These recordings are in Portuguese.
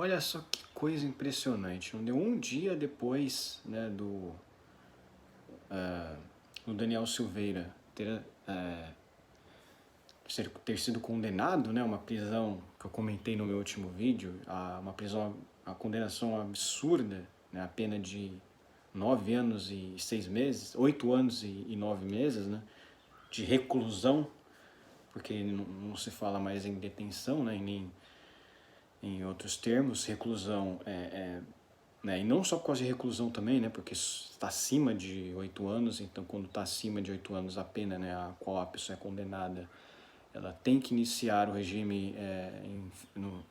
Olha só que coisa impressionante. Não deu um dia depois, né, do Daniel Silveira ter sido condenado, né, uma prisão que eu comentei no meu último vídeo, a condenação absurda, né, a pena de 9 anos e 6 meses, 8 anos e 9 meses, né, de reclusão, porque não se fala mais em detenção, né, nem em outros termos, reclusão né, e não só por causa de reclusão também, né, porque está acima de 8 anos, então quando está acima de 8 anos a pena, né, a qual a pessoa é condenada, ela tem que iniciar o regime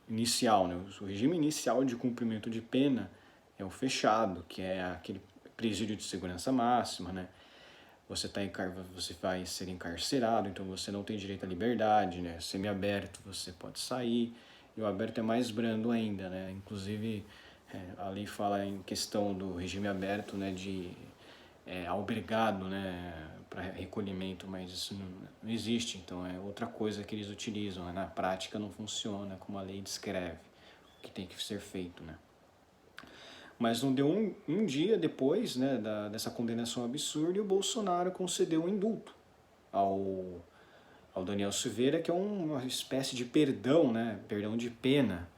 inicial, né, o regime inicial de cumprimento de pena é o fechado, que é aquele presídio de segurança máxima, né, você vai ser encarcerado, então você não tem direito à liberdade, né, semiaberto você pode sair, e o aberto é mais brando ainda, né, inclusive a lei fala em questão do regime aberto, né, de albergado, né, para recolhimento, mas isso não existe, então é outra coisa que eles utilizam, né? Na prática não funciona como a lei descreve, o que tem que ser feito, né. Mas não deu um dia depois, né, dessa condenação absurda, e o Bolsonaro concedeu um indulto ao Daniel Silveira, que é uma espécie de perdão, né, perdão de pena,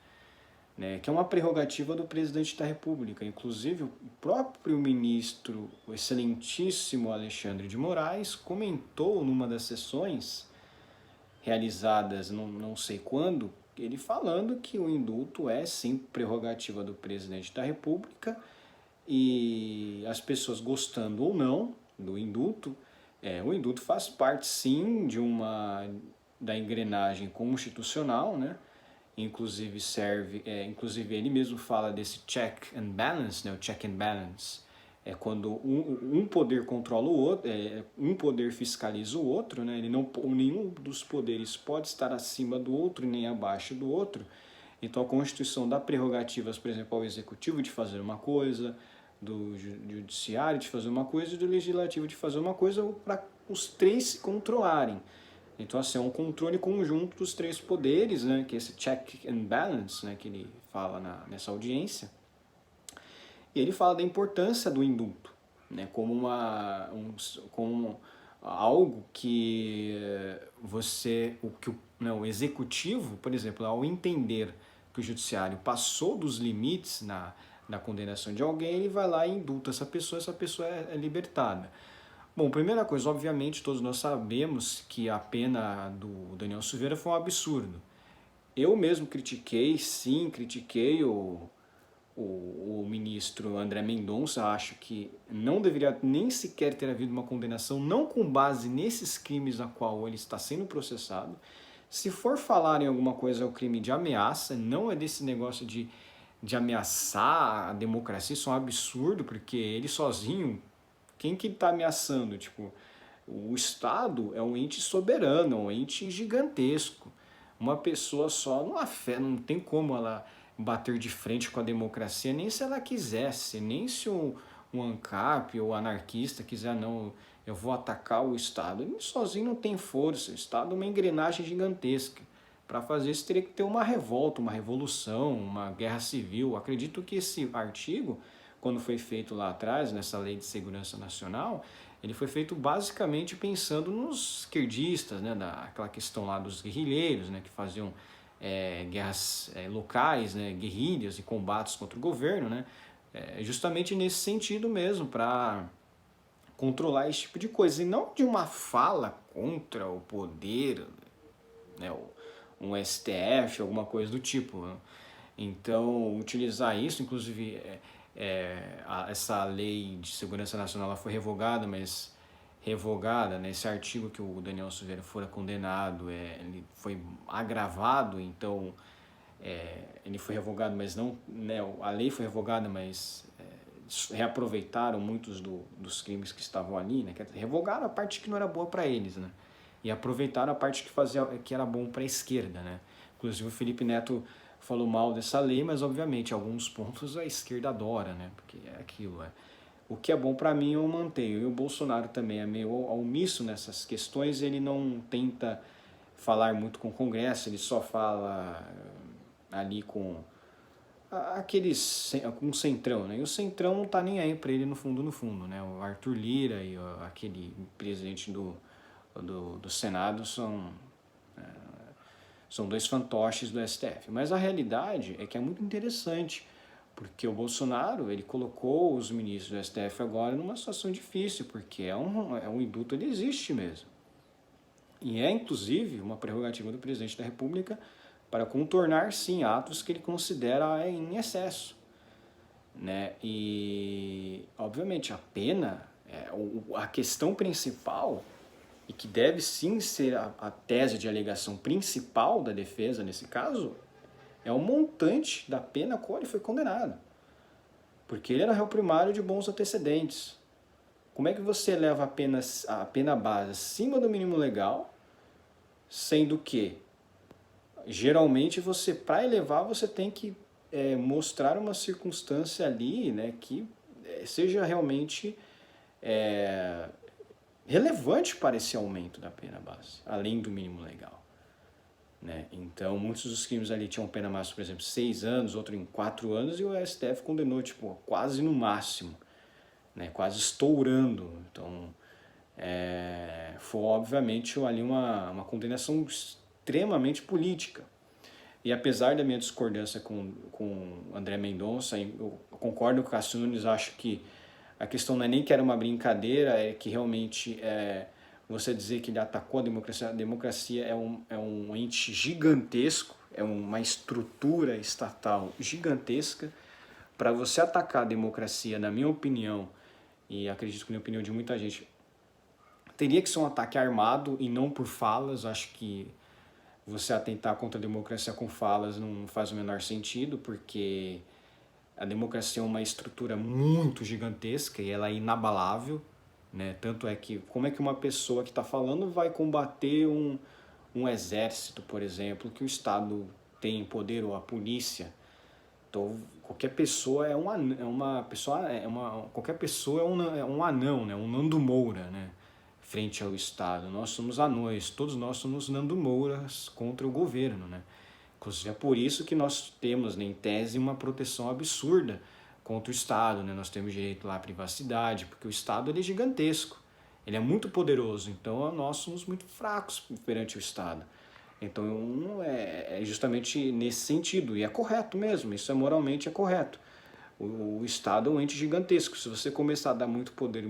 né, que é uma prerrogativa do presidente da República. Inclusive, o próprio ministro, o excelentíssimo Alexandre de Moraes, comentou numa das sessões realizadas não sei quando, ele falando que o indulto é sim prerrogativa do presidente da República, e as pessoas gostando ou não do indulto, o indulto faz parte sim da engrenagem constitucional, né? Inclusive inclusive ele mesmo fala desse check and balance, né? O check and balance é quando um poder controla o outro, um poder fiscaliza o outro, né? Nenhum dos poderes pode estar acima do outro nem abaixo do outro. Então a Constituição dá prerrogativas, por exemplo, ao Executivo de fazer uma coisa, do Judiciário de fazer uma coisa e do Legislativo de fazer uma coisa, para os três se controlarem. Então, assim, é um controle conjunto dos três poderes, né, que é esse check and balance, né, que ele fala nessa audiência. E ele fala da importância do indulto, né, como algo que o executivo, por exemplo, ao entender que o judiciário passou dos limites na condenação de alguém, ele vai lá e indulta essa pessoa é libertada. Bom, primeira coisa, obviamente todos nós sabemos que a pena do Daniel Silveira foi um absurdo. Eu mesmo critiquei o ministro André Mendonça, acho que não deveria nem sequer ter havido uma condenação, não com base nesses crimes a qual ele está sendo processado. Se for falar em alguma coisa, é o crime de ameaça, não é desse negócio de ameaçar a democracia, isso é um absurdo, porque ele sozinho, quem que está ameaçando? Tipo, o Estado é um ente soberano, é um ente gigantesco. Uma pessoa só não tem como ela bater de frente com a democracia, nem se ela quisesse, nem se um ANCAP ou anarquista quiser, não, eu vou atacar o Estado. Ele sozinho não tem força, o Estado é uma engrenagem gigantesca. Para fazer isso teria que ter uma revolta, uma revolução, uma guerra civil. Acredito que esse artigo, quando foi feito lá atrás, nessa Lei de Segurança Nacional, ele foi feito basicamente pensando nos esquerdistas, né, aquela questão lá dos guerrilheiros, né, que faziam guerras locais, né, guerrilhas e combates contra o governo, né, justamente nesse sentido mesmo, para controlar esse tipo de coisa, e não de uma fala contra o poder, né, um STF, alguma coisa do tipo, né? Então, utilizar isso, inclusive essa lei de segurança nacional ela foi revogada, mas né, esse artigo que o Daniel Silveira fora condenado, ele foi agravado, então ele foi revogado, mas não, né, a lei foi revogada, mas reaproveitaram muitos dos crimes que estavam ali, né, revogaram a parte que não era boa para eles, né, e aproveitaram a parte que era bom para a esquerda, né. Inclusive o Felipe Neto falou mal dessa lei, mas obviamente alguns pontos a esquerda adora, né, porque é aquilo, o que é bom para mim eu mantenho. E o Bolsonaro também é meio omisso nessas questões, ele não tenta falar muito com o Congresso, ele só fala ali com um centrão, né? E o centrão não tá nem aí para ele no fundo, né? O Arthur Lira e aquele presidente do Senado são dois fantoches do STF. Mas a realidade é que é muito interessante, porque o Bolsonaro, ele colocou os ministros do STF agora numa situação difícil, porque um indulto, ele existe mesmo. E é, inclusive, uma prerrogativa do presidente da República para contornar, sim, atos que ele considera em excesso, né? E, obviamente, a pena, a questão principal, e que deve sim ser a tese de alegação principal da defesa nesse caso, é o montante da pena a qual ele foi condenado. Porque ele era réu primário de bons antecedentes. Como é que você leva a pena base acima do mínimo legal, sendo que geralmente você, para elevar, você tem que mostrar uma circunstância ali, né, que seja realmente relevante para esse aumento da pena base, além do mínimo legal, né? Então, muitos dos crimes ali tinham pena máxima, por exemplo, 6 anos, outro em 4 anos, e o STF condenou, tipo, quase no máximo, né? Quase estourando. Então, foi obviamente ali uma condenação extremamente política. E apesar da minha discordância com André Mendonça, eu concordo com o Cássio Nunes, acho que a questão não é nem que era uma brincadeira, é que realmente você dizer que ele atacou a democracia é um ente gigantesco, é uma estrutura estatal gigantesca. Para você atacar a democracia, na minha opinião, e acredito que na opinião de muita gente, teria que ser um ataque armado e não por falas. Acho que você atentar contra a democracia com falas não faz o menor sentido, porque a democracia é uma estrutura muito gigantesca e ela é inabalável, né? Tanto é que, como é que uma pessoa que está falando vai combater um exército, por exemplo, que o Estado tem poder, ou a polícia? Então, qualquer pessoa qualquer pessoa é um anão, né? Um Nando Moura, né? Frente ao Estado. Nós somos anões, todos nós somos Nando Mouras contra o governo, né? Inclusive é por isso que nós temos, né, em tese, uma proteção absurda contra o Estado, né? Nós temos direito lá à privacidade, porque o Estado ele é gigantesco, ele é muito poderoso, então nós somos muito fracos perante o Estado. Então é justamente nesse sentido, e é correto mesmo, isso moralmente é correto. O Estado é um ente gigantesco. Se você começar a dar muito poder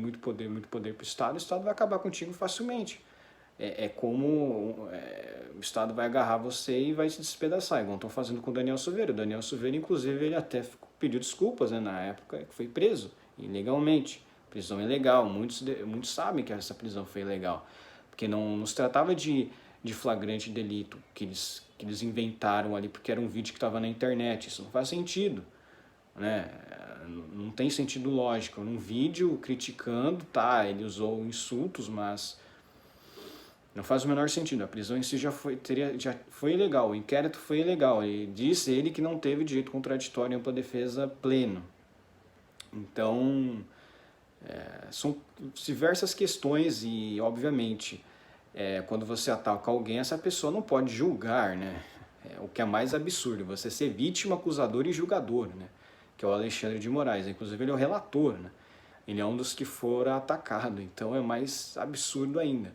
para o Estado vai acabar contigo facilmente. Como o Estado vai agarrar você e vai se despedaçar, igual estão fazendo com o Daniel Silveira. O Daniel Silveira, inclusive, ele até pediu desculpas, né, na época que foi preso, ilegalmente. Prisão ilegal, muitos sabem que essa prisão foi ilegal, porque não se tratava de flagrante delito que eles inventaram ali, porque era um vídeo que estava na internet. Isso não faz sentido, né? Não tem sentido lógico. Num vídeo criticando, tá, ele usou insultos, mas não faz o menor sentido. A prisão em si já foi ilegal, o inquérito foi ilegal. E disse ele que não teve direito contraditório em ampla defesa pleno. Então, são diversas questões e, obviamente, quando você ataca alguém, essa pessoa não pode julgar, né? O que é mais absurdo, você ser vítima, acusador e julgador, né? Que é o Alexandre de Moraes. Inclusive, ele é o relator, né? Ele é um dos que foram atacados, então é mais absurdo ainda.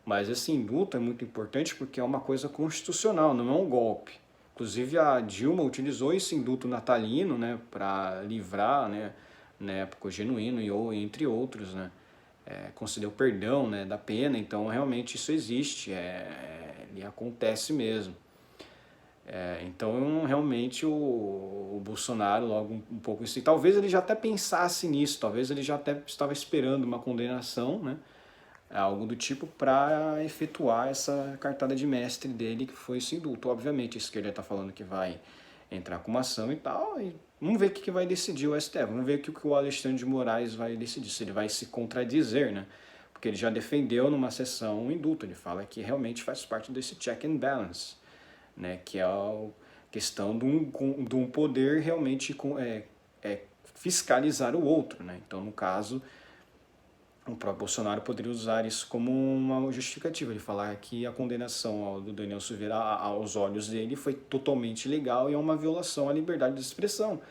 Mas esse indulto é muito importante porque é uma coisa constitucional, não é um golpe. Inclusive a Dilma utilizou esse indulto natalino, né, para livrar, né, na época o Genuíno e entre outros, né, concedeu perdão, né, da pena. Então realmente isso existe, e acontece mesmo. Então realmente o Bolsonaro logo um pouco isso, e talvez ele já até pensasse nisso, talvez ele já até estava esperando uma condenação, né, algo do tipo, para efetuar essa cartada de mestre dele, que foi esse indulto. Obviamente, isso que ele está falando que vai entrar com uma ação e tal, e vamos ver o que vai decidir o STF, vamos ver o que o Alexandre de Moraes vai decidir, se ele vai se contradizer, né? Porque ele já defendeu numa sessão o indulto, ele fala que realmente faz parte desse check and balance, né? Que é a questão de um poder realmente fiscalizar o outro, né? Então, no caso, o próprio Bolsonaro poderia usar isso como uma justificativa, ele falar que a condenação do Daniel Silveira aos olhos dele foi totalmente legal e é uma violação à liberdade de expressão,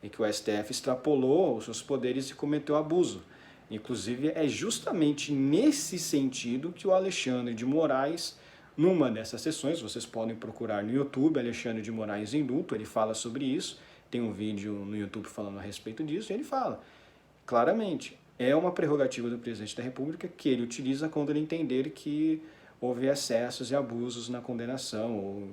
e que o STF extrapolou os seus poderes e cometeu abuso. Inclusive, é justamente nesse sentido que o Alexandre de Moraes, numa dessas sessões, vocês podem procurar no YouTube, Alexandre de Moraes indulto, ele fala sobre isso, tem um vídeo no YouTube falando a respeito disso, e ele fala claramente, é uma prerrogativa do presidente da República que ele utiliza quando ele entender que houve excessos e abusos na condenação, ou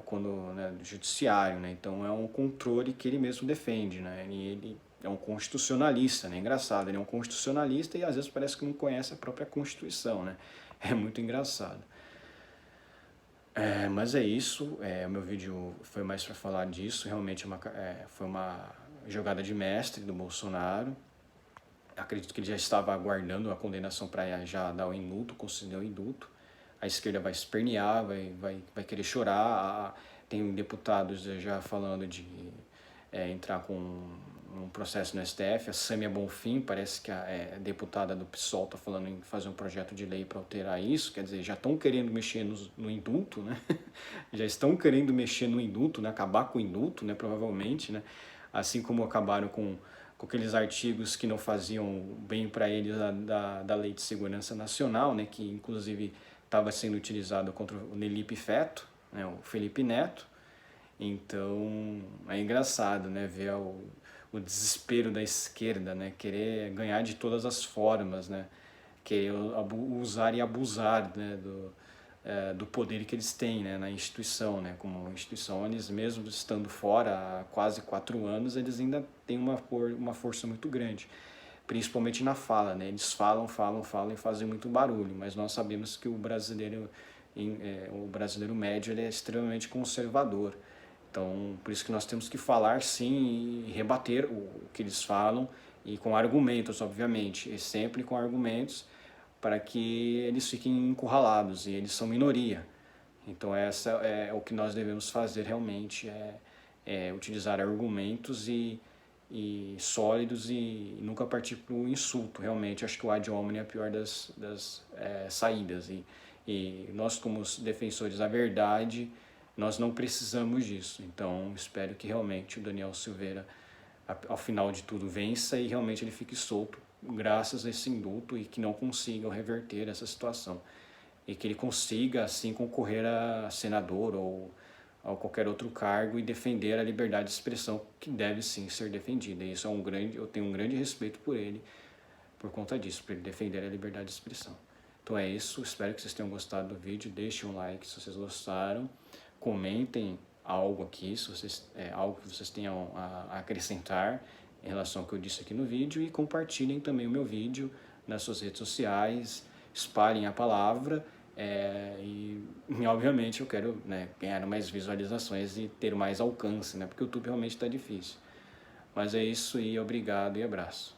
quando, né, do judiciário, né? Então é um controle que ele mesmo defende, né? Ele é um constitucionalista, né? Engraçado, ele é um constitucionalista e às vezes parece que não conhece a própria Constituição, né? É muito engraçado. Mas é isso, o meu vídeo foi mais para falar disso, realmente foi uma jogada de mestre do Bolsonaro. Acredito que ele já estava aguardando a condenação para já dar o indulto, conceder o indulto. A esquerda vai espernear, vai querer chorar. Tem deputados já falando de entrar com um processo no STF. A Sâmia Bonfim, parece que a deputada do PSOL está falando em fazer um projeto de lei para alterar isso. Quer dizer, já estão querendo mexer no indulto, né? Já estão querendo mexer no indulto, né? Acabar com o indulto, né? Provavelmente, né? Assim como acabaram com aqueles artigos que não faziam bem para eles da Lei de Segurança Nacional, né, que inclusive estava sendo utilizado contra o Nelipe Feto, né, o Felipe Neto. Então é engraçado, né, ver o desespero da esquerda, né, querer ganhar de todas as formas, né, querer usar e abusar, né, do poder que eles têm, né, na instituição, né, como instituição, eles mesmo estando fora há quase 4 anos, eles ainda têm uma força muito grande, principalmente na fala, né, eles falam e fazem muito barulho, mas nós sabemos que o brasileiro médio ele é extremamente conservador, então por isso que nós temos que falar sim e rebater o que eles falam, e com argumentos, obviamente, e sempre com argumentos, para que eles fiquem encurralados, e eles são minoria. Então essa é o que nós devemos fazer realmente, utilizar argumentos e sólidos e nunca partir para o insulto, realmente. Acho que o ad hominem é a pior das saídas, e nós como defensores da verdade, nós não precisamos disso. Então espero que realmente o Daniel Silveira, ao final de tudo, vença e realmente ele fique solto graças a esse indulto, e que não consigam reverter essa situação, e que ele consiga assim concorrer a senador ou a qualquer outro cargo e defender a liberdade de expressão, que deve sim ser defendida. E isso eu tenho um grande respeito por ele por conta disso, por ele defender a liberdade de expressão. Então é isso, espero que vocês tenham gostado do vídeo, deixem um like se vocês gostaram, comentem algo aqui, se vocês, algo que vocês tenham a acrescentar em relação ao que eu disse aqui no vídeo, e compartilhem também o meu vídeo nas suas redes sociais, espalhem a palavra, e obviamente eu quero, né, ganhar mais visualizações e ter mais alcance, né, porque o YouTube realmente está difícil. Mas é isso, e obrigado e abraço.